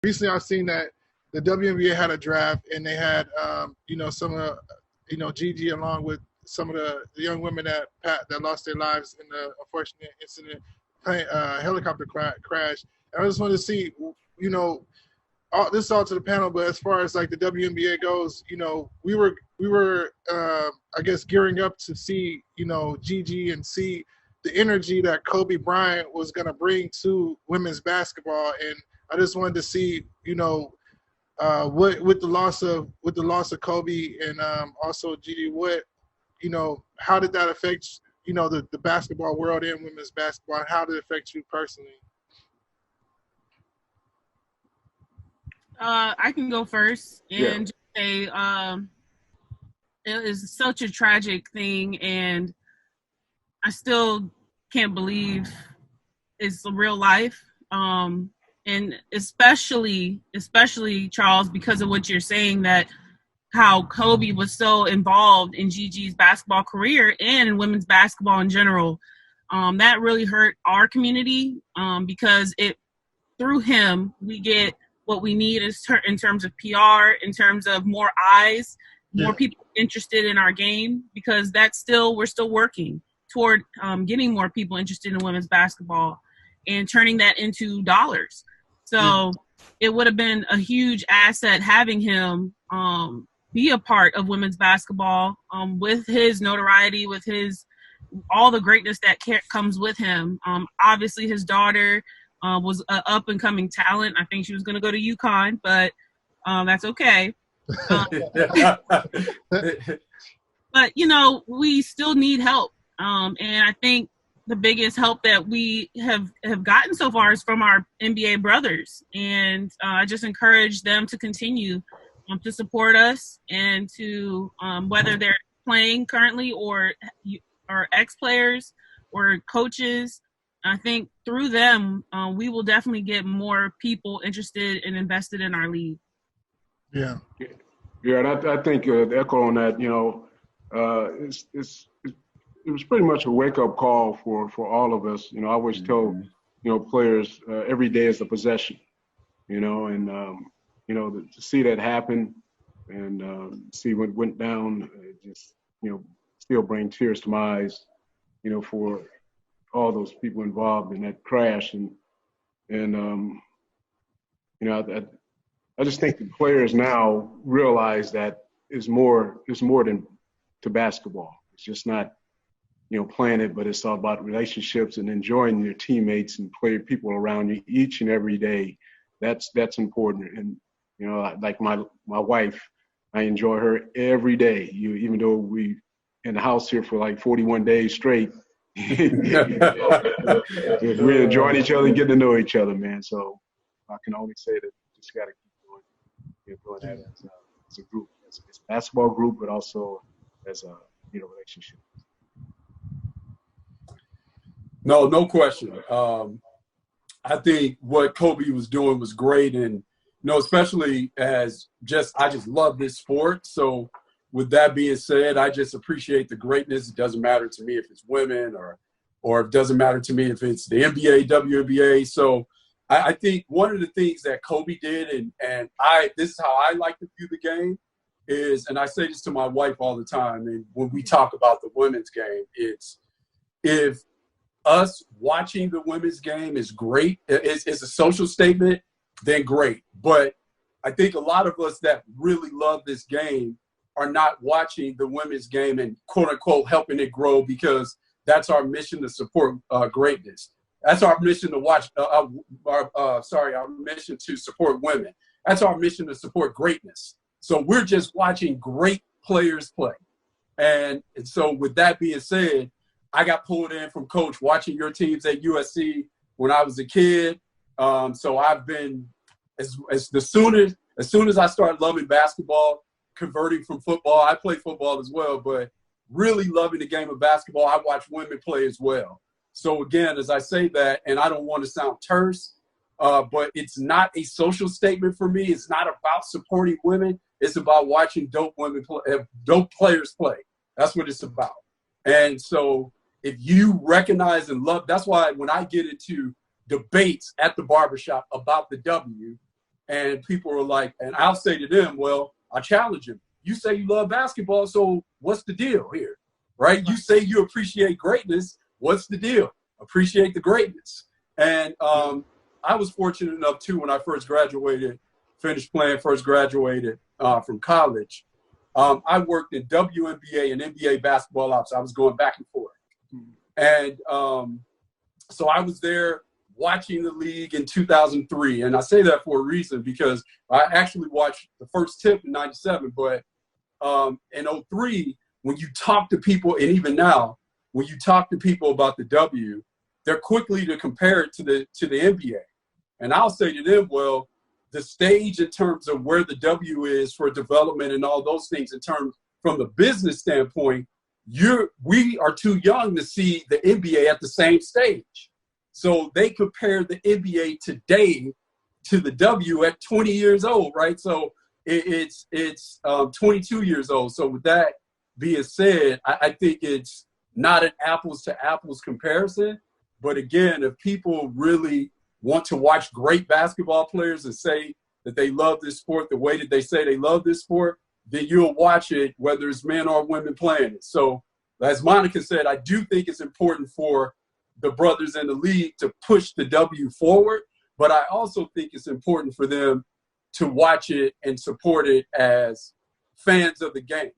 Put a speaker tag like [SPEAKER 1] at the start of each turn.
[SPEAKER 1] recently I've seen that the WNBA had a draft and they had, some of, Gigi along with some of the young women that lost their lives in the unfortunate incident, helicopter crash. And I just wanted to see, this is all to the panel, but as far as like the WNBA goes, we were I guess gearing up to see, Gigi and see the energy that Kobe Bryant was going to bring to women's basketball. And I just wanted to see, what with the loss of Kobe and also Gigi, how did that affect the basketball world and women's basketball, and how did it affect you personally?
[SPEAKER 2] I can go first and just say it is such a tragic thing, and I still can't believe it's real life. And especially Charles, because of what you're saying, that how Kobe was so involved in Gigi's basketball career and in women's basketball in general. That really hurt our community because through him, we get what we need in terms of PR, in terms of more eyes, more people interested in our game, because we're still working toward getting more people interested in women's basketball and turning that into dollars. So it would have been a huge asset having him be a part of women's basketball with his notoriety, with all the greatness that comes with him. Obviously, his daughter was an up-and-coming talent. I think she was going to go to UConn, but that's okay. But, we still need help. And I think the biggest help that we have gotten so far is from our NBA brothers. And I just encourage them to continue to support us and to, whether they're playing currently or ex-players or coaches, I think through them, we will definitely get more people interested and invested in our league.
[SPEAKER 3] Yeah. Yeah, and I think the echo on that, it was pretty much a wake-up call for all of us. I always tell, players every day is a possession, and, to see that happen and see what went down, just, still bring tears to my eyes, for all those people involved in that crash. I just think the players now realize that it's more than to basketball. It's just not, playing it, but it's all about relationships and enjoying your teammates and people around you each and every day. That's important. And, like my wife, I enjoy her every day. Even though we in the house here for like 41 days straight, we're enjoying each other and getting to know each other, man. So I can only say that we just got to keep doing that as a group, as a basketball group, but also as a relationship.
[SPEAKER 4] No question. I think what Kobe was doing was great, and especially I just love this sport. So with that being said, I just appreciate the greatness. It doesn't matter to me if it's women or it doesn't matter to me if it's the NBA, WNBA. So I think one of the things that Kobe did, and this is how I like to view the game, is, and I say this to my wife all the time, and when we talk about the women's game, it's if us watching the women's game is great, it's a social statement, then great. But I think a lot of us that really love this game are not watching the women's game and quote unquote helping it grow, because that's our mission to support greatness. That's our mission to our mission to support women. That's our mission to support greatness. So we're just watching great players play. And so with that being said, I got pulled in from Coach watching your teams at USC when I was a kid. So I've been, as soon as I started loving basketball, converting from football, I play football as well, but really loving the game of basketball, I watch women play as well. So again, as I say that, and I don't want to sound terse, but it's not a social statement for me. It's not about supporting women. It's about watching dope players play. That's what it's about. And so if you recognize and love, that's why when I get into debates at the barbershop about the W, And people are like, and I'll say to them, well, I challenge them. You say you love basketball, so what's the deal here, right? You say you appreciate greatness. What's the deal? Appreciate the greatness. And I was fortunate enough, too, when I first graduated, from college, I worked in WNBA and NBA basketball ops. I was going back and forth. And so I was there watching the league in 2003. And I say that for a reason, because I actually watched the first tip in 97. But in 03, when you talk to people, and even now, when you talk to people about the W, they're quickly to compare it to the NBA. And I'll say to them, well, the stage in terms of where the W is for development and all those things, in terms from the business standpoint, we are too young to see the NBA at the same stage. So they compare the NBA today to the W at 20 years old, right? So it's 22 years old. So with that being said, I think it's not an apples to apples comparison. But again, if people really want to watch great basketball players and say that they love this sport the way that they say they love this sport, then you'll watch it whether it's men or women playing it. So as Monica said, I do think it's important for the brothers in the league to push the W forward, but I also think it's important for them to watch it and support it as fans of the game.